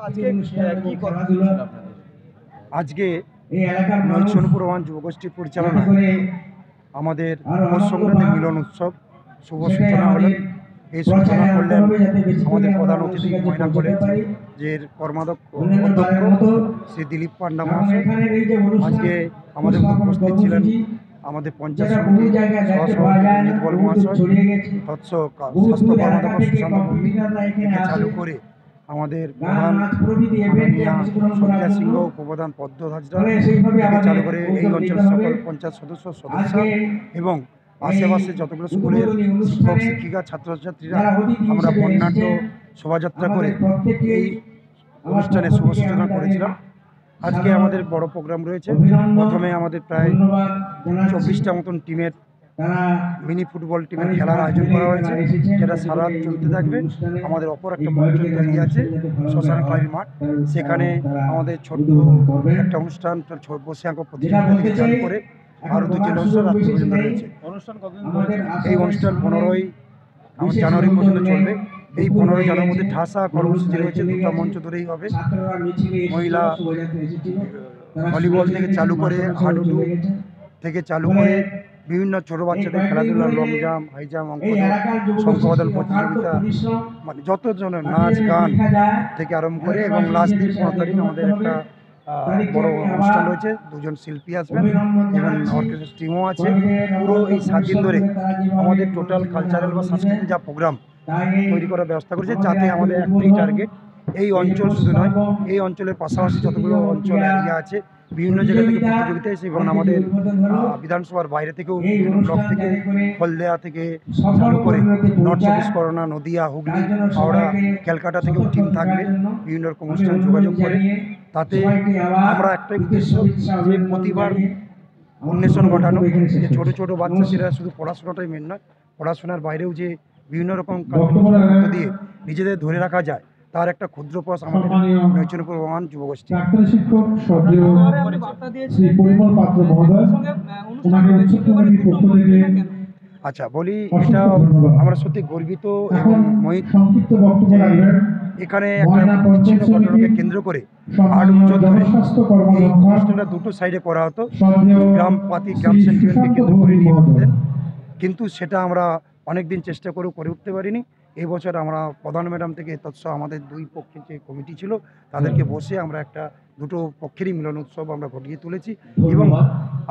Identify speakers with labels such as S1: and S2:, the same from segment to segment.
S1: আজকে কি কর্মসূচি ছিল আপনাদের?
S2: আজকে নৈচনপুর ওয়ান যুবগোষ্ঠীর পরিচালনায় আমাদের পৌষ সংক্রান্তি মিলন উৎসব শুভ সূচনা হলেন। এই সূচনা করলেন আমাদের প্রধান অতিথি ময়না কলেজের কর্মাধ্যক্ষ শ্রী দিলীপ পান্ডা মহাশয়। আজকে আমাদের উপস্থিত ছিলেন আমাদের পঞ্চায়েত সমিতির সহসভাপতি রঞ্জিত বল মহাশয়, তৎস স্বাস্থ্য কর্মাধ্যক্ষ সুশান্ত ভৌমিক থেকে চালু করে আমাদের প্রধান সবিতা সিংহ, উপপ্রধান পদ্ম হাজরা থেকে চালু করে এই অঞ্চলের সকল পঞ্চায়েত সদস্য এবং আশেপাশে যতগুলো স্কুলের শিক্ষক শিক্ষিকা ছাত্রছাত্রীরা আমরা বর্ণাঢ্য শোভাযাত্রা করে এই অনুষ্ঠানে শুভ সূচনা করেছিলাম। আজকে আমাদের বড় প্রোগ্রাম রয়েছে। প্রথমে আমাদের প্রায় 24টা মতন টিমের মিনি ফুটবল টিমের খেলার আয়োজন করা হয়েছে, যেটা সারা রাত চলতে থাকবে। আমাদের অপর একটা মঞ্চ তৈরি আছে শ্মশান ক্লাবের মাঠ, সেখানে আমাদের ছোট্ট একটা অনুষ্ঠান বসে আঁকো প্রতিযোগিতা থেকে চালু করে আরও দু জেলা রাত্রি পর্যন্ত রয়েছে। এই অনুষ্ঠান 15ই জানুয়ারি পর্যন্ত চলবে। এই 15 জানুয়ারির মধ্যে ঠাসা কর্মসূচি রয়েছে, দুটো মঞ্চ ধরেই হবে। মহিলা ভলিবল থেকে চালু করে হাডুডু থেকে চালু করে বিভিন্ন ছোটো বাচ্চাদের খেলাধুলা, লং জাম্প, হাই জাম্প, শঙ্খবাদন প্রতিযোগিতা, মানে যত জনের নাচ গান থেকে আরম্ভ করে এবং লাস্ট দিন 15 তারিখ আমাদের একটা বড় অনুষ্ঠান রয়েছে। দুজন শিল্পী আসবেন এবং অর্কেস্ট্রা টিমও আছে। পুরো এই 7 দিন ধরে আমাদের টোটাল কালচারাল বা সাংস্কৃতিক যা প্রোগ্রাম তৈরি করার ব্যবস্থা করেছে, যাতে আমাদের একটাই টার্গেট এই অঞ্চল শুধু নয়, এই অঞ্চলের পাশাপাশি যতগুলো অঞ্চল এরিয়া আছে বিভিন্ন জায়গা থেকে প্রতিযোগিতা এসে এবং আমাদের বিধানসভার বাইরে থেকেও বিভিন্ন ব্লক থেকে হলদিয়া থেকে চালু করে নর্থ 24 পরগনা, নদিয়া, হুগলি, হাওড়া, ক্যালকাটা থেকেও টিম থাকবে বিভিন্ন রকম অনুষ্ঠানে যোগাযোগ করে। তাতে আমরা একটাই উদ্দেশ্য যে প্রতিবার উন্মেষণ ঘটানো, যে ছোটো ছোটো বাচ্চা সেটা শুধু পড়াশোনাটাই মেন নয়, পড়াশোনার বাইরেও যে বিভিন্ন রকম কার্যক্রমের মধ্য দিয়ে নিজেদের ধরে রাখা যায় তার একটা ক্ষুদ্র প্রয়াস আমাদের নৈচনপুর ওয়ান যুবগোষ্ঠী। আচ্ছা বলি, এটা আমরা সত্যি গর্বিত এবং মোহিত যে এখানে একটা বিচ্ছিন্ন ঘটনাকে কেন্দ্র করে 8 বছর ধরে এই অনুষ্ঠানটা দুটো সাইডে করা হতো। গ্রাম সেন্টিমেন্টকে কেন্দ্র করে নিয়ে করতেন, কিন্তু সেটা আমরা অনেক দিন চেষ্টা করেও করে উঠতে পারিনি। এই বছর আমরা প্রধান ম্যাডাম থেকে তৎস আমাদের দুই পক্ষের যে কমিটি ছিল তাদেরকে বসে আমরা একটা দুটো পক্ষেরই মিলন উৎসব আমরা ঘটিয়ে তুলেছি। এবং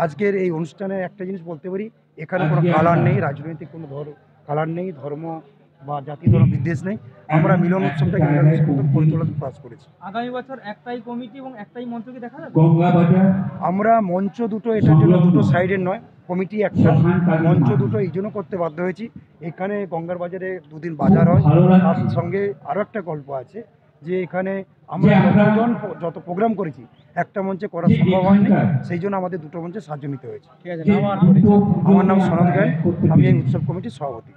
S2: আজকের এই অনুষ্ঠানে একটা জিনিস বলতে পারি, এখানে কোনো কালার নেই, রাজনৈতিক কোনো কালার নেই, ধর্ম বা জাতি ধর্ম বিদ্বেষ নেই। আমরা মিলন উৎসবটাকে মিলন উৎসব করে তোলার প্রয়াস করেছি।
S1: আগামী বছর একটাই কমিটি এবং একটাই মঞ্চকে দেখা যাবে।
S2: আমরা মঞ্চ দুটো, এটার জন্য দুটো সাইডের নয়, কমিটি একটা। মঞ্চ দুটো এই জন্য করতে বাধ্য হয়েছি, এখানে গঙ্গার বাজারে দুদিন বাজার হয়, তার সঙ্গে আরও একটা গল্প আছে যে এখানে আমরা যত প্রোগ্রাম করেছি একটা মঞ্চে করা সম্ভব হয়নি, সেই জন্য আমাদের দুটো মঞ্চে সাহায্য নিতে হয়েছে।
S1: ঠিক আছে,
S2: আমার নাম সনদ গায়েন, আমি এই উৎসব কমিটির সভাপতি।